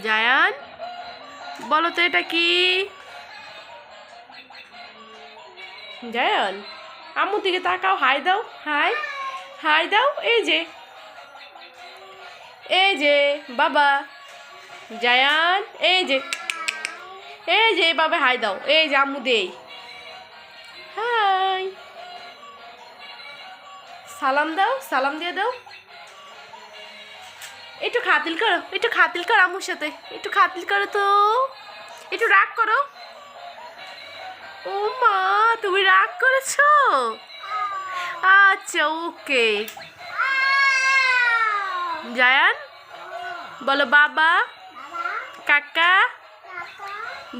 জায়ান, বলো তো এটা কি? জায়ান, আম্মুর দিকে তাকাও, হাই দাও, হাই হাই দাও। এই যে বাবা জায়ান, এই যে বাবা, হাই দাও। এই যে আম্মু দেই, হাই, সালাম দাও, সালাম দিয়ে দাও। একটু খাতিল করো, একটু খাতিল করো আম্মুর সাথে, একটু খাতিল করো তো, একটু রাগ করো। ও মা, তুমি রাগ করেছো? আচ্ছা, ওকে। জায়ান, বলো বাবা, কাকা,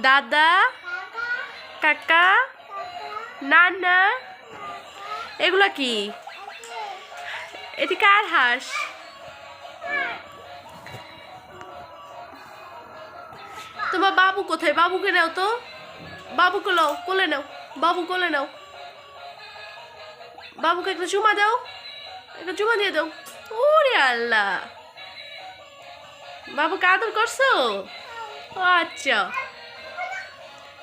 দাদা, কাকা, নানা। এগুলা কি? এটি কার হাঁস? তোমার বাবু কোথায়? বাবুকে নাও তো, বাবুকে নাও, কোলে নাও, বাবু কোলে নাও। বাবুকে একটা চুমা দাও, একটা চুমা দিয়ে দাও। ওরে আল্লাহ, বাবুকে আদর করছো? আচ্ছা,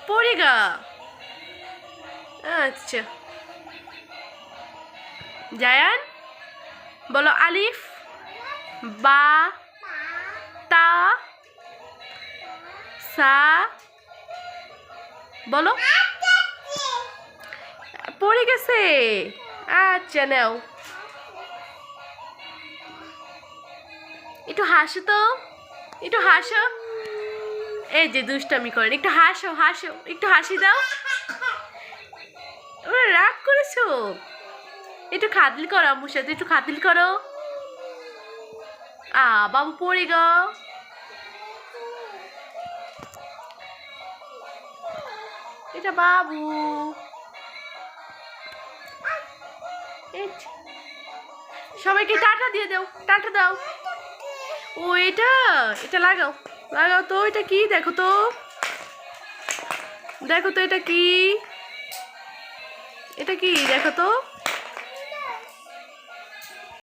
পড়ে গা। আচ্ছা, জায়ান, বলো আলিফ বা তা সা, বলো। পড়ে গেছে। আচ্ছা, নাও, একটু হাসো তো, একটু হাসো। এই যে দুষ্টামি করেন, একটু হাসো, হাসো, একটু হাসি দাও। ওরা রাগ করেছো? একটু খাতিল করো আম্মুর সাথে, একটু খাতিল করো। বাবু পড়ে গো। এটা বাবু। সবাইকে টাটা দিয়ে দাও, টাটা দাও। ও এটা, এটা লাগাও, লাগাও তো। এটা কি? দেখো তো, দেখো তো, এটা কি? এটা কি? দেখো তো।